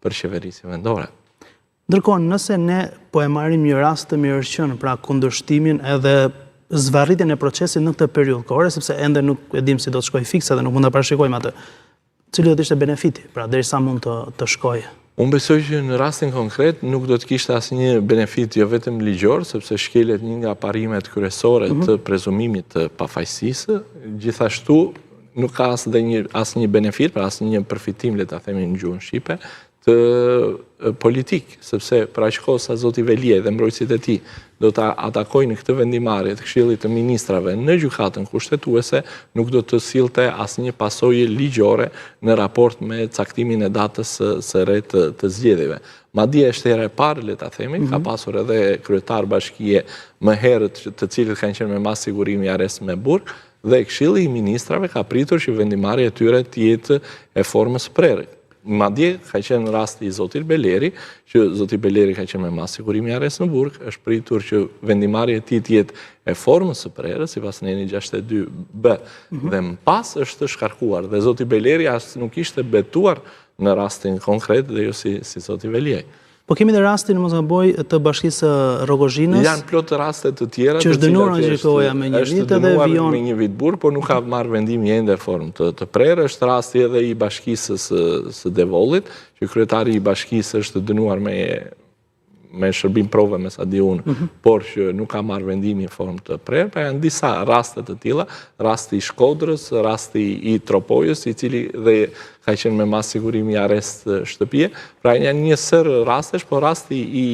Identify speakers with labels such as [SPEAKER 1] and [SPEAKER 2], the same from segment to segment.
[SPEAKER 1] për qeverisje vendore.
[SPEAKER 2] Ndërkohë, nëse ne po e marrim një rast të mirëqen, pra kundërshtimin edhe zvarritjen e procesit në këtë periudhë kohore, sepse ende nuk e dim si do të shkojë fikse dhe nuk mund ta parashikojmë atë. Cili do të ishte benefiti, pra derisa mund të shkojë?
[SPEAKER 1] Unë besoj që në rastin konkret nuk do të kishte asnjë benefit jo vetëm ligjor, sepse shkelet një nga parimet kryesore të prezumimit të pafajësisë, gjithashtu nuk ka asnjë benefit, pra asnjë përfitim, le ta themi në gjuhën shqipe, të politik, sepse për aq kohë sa zoti Veliaj dhe mbrojtësit e tij do ta atakojnë këtë vendimarrje të Këshillit të Ministrave në gjykatën kushtetuese, nuk do të sillte asnjë pasojë ligjore në raport me caktimin e datës së re të zgjedhjeve. Madje është hera e parë, le ta themi, ka pasur edhe kryetar bashkie më herët, të cilët kanë qenë me mas sigurimi arrest me burg, dhe Këshilli i Ministrave ka pritur që vendimarrja e tyre të jetë e formës prerë. Madje ka qenë rasti i zotit Beleri, që zoti Beleri ka qenë me mas sigurimi arrest në burg, është pritur që vendimarrja e tij të jetë e formës së prerës, sipas neni 62B, dhe më pas është shkarkuar, dhe zoti Beleri as nuk ishte betuar në rastin konkret dhe jo si zoti Veliaj.
[SPEAKER 2] Po kemi dhe rastin, mos gaboj, të bashkisë Rogozhinës.
[SPEAKER 1] Janë plot raste të tjera
[SPEAKER 2] që është dënuar në gjykoja me një vit edhe vijon
[SPEAKER 1] me një vit burg, por nuk ka marrë vendimi ende formë të prerë. Është rasti edhe i bashkisë së Devollit, që kryetari i bashkisë është dënuar me shërbim prove me sa di unë, por që nuk ka marrë vendimi në formë të prerë. Pra janë disa raste të tilla, rasti i Shkodrës, rasti i Tropojës, i cili dhe ka qenë me mas sigurimi arrest shtëpie. Pra janë një sër rastesh, por rasti i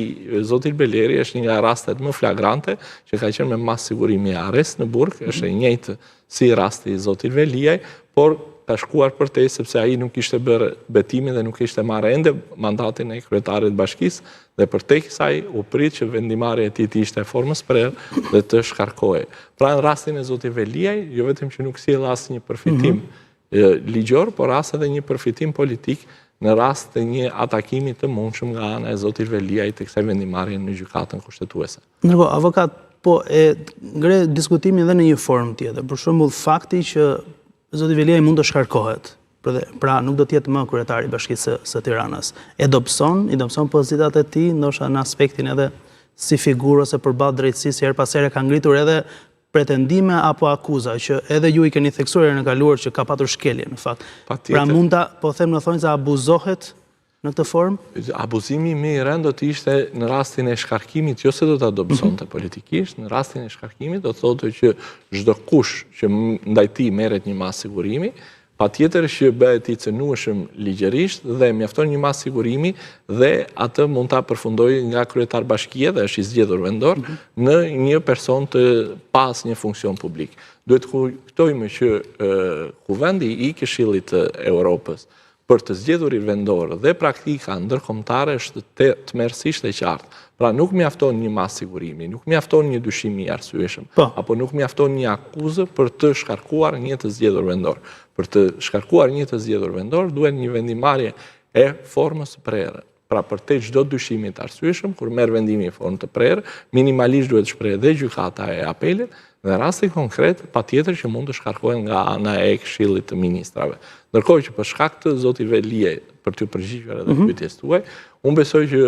[SPEAKER 1] zotit Beleri është një nga rastet më flagrante, që ka qenë me mas sigurimi arrest në burg, është e njëjtë si rasti i zotit Veliaj, por ka shkuar për te, sepse ai nuk ishte bërë betimin dhe nuk ishte marrë ende mandatin e kryetarit bashkisë, dhe për te kësaj u prit që vendimarrja e tij të ishte formës prerë dhe të shkarkohej. Pra në rastin e zotit Veliaj, jo vetëm që nuk sjell asnjë përfitim ligjor, por as edhe një përfitim politik në rast të një atakimi të mundshëm nga ana e zotit Veliaj të kësaj vendimarrje në gjykatën kushtetuese.
[SPEAKER 2] Ndërkohë, avokat, po e ngre diskutimin edhe në një formë tjetër. Për shembull, fakti që zoti Veliaj mund të shkarkohet, pra nuk do të jetë më kryetari i Bashkisë së Tiranës. I dobëson pozitat e tij, ndoshta në aspektin edhe si figurë ose përballë drejtësisë, her pas here ka ngritur edhe pretendime apo akuza që edhe ju i keni theksuar në kaluar që ka patur shkelje në fakt. Pra mund ta, po them në thonjë se abuzohet në këtë formë?
[SPEAKER 1] Abuzimi më i rënd do të ishte në rastin e shkarkimit, jo se do ta dobësonte politikisht, në rastin e shkarkimit do të thotë që çdo kush që ndaj tij merret një mas sigurimi, patjetër që bëhet i cënueshëm ligjërisht dhe mjafton një mas sigurimi dhe atë mund ta përfundojë nga kryetar bashkie dhe është i zgjedhur vendor në një person të pas një funksion publik. Duhet të kujtojmë që Kuvendi i Këshillit të Evropës për të zgjedhurit vendor dhe praktika ndërkombëtare është tmerrsisht e qartë. Pra nuk mjafton një mas sigurimi, nuk mjafton një dyshim i arsyeshëm, apo nuk mjafton një akuzë për të shkarkuar një të zgjedhur vendor. Për të shkarkuar një të zgjedhur vendor duhet një vendimarrje e formës së prerë. Pra për te çdo dyshimi të arsyeshëm, kur merr vendimi në formë të prerë, minimalisht duhet shprehë dhe gjykata e apelit, dhe rasti konkret patjetër që mund të shkarkohen nga ana e Këshillit të Ministrave. Ndërkohë që për shkak të zotit Veliaj, për të përgjigjur edhe pyetjes tuaj, unë besoj që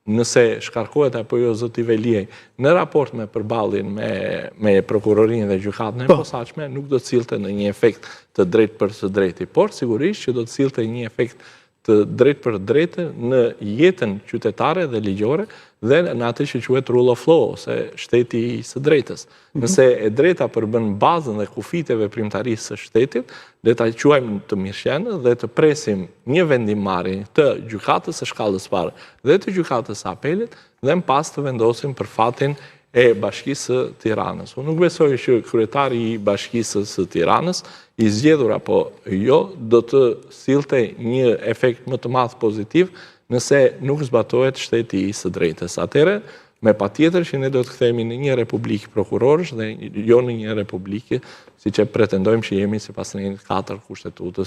[SPEAKER 1] nëse shkarkohet apo jo zoti Veliaj në raport me përballjen me prokurorinë dhe gjykatën e posaçme, nuk do të sillte në një efekt të drejtë për së drejti, por sigurisht që do të sillte një efekt të drejtë për drejtë në jetën qytetare dhe ligjore dhe në atë që quhet rule of law ose shteti i së drejtës. Nëse e drejta përbën bazën dhe kufit e veprimtarisë së shtetit, le ta quajmë të mirëqenë dhe të presim një vendimarrje të gjykatës së shkallës parë dhe të gjykatës së apelit dhe më pas të vendosim për fatin e Bashkisë së Tiranës. Unë nuk besoj që kryetari i Bashkisë së Tiranës, i zgjedhur apo jo, do të sillte një efekt më të madh pozitiv nëse nuk zbatohet shteti i së drejtës. Atëherë, me patjetër që ne do të kthehemi në një republikë prokurorësh dhe jo në një republikë siç e pretendojmë që jemi sipas rregullit 4 kushtetutës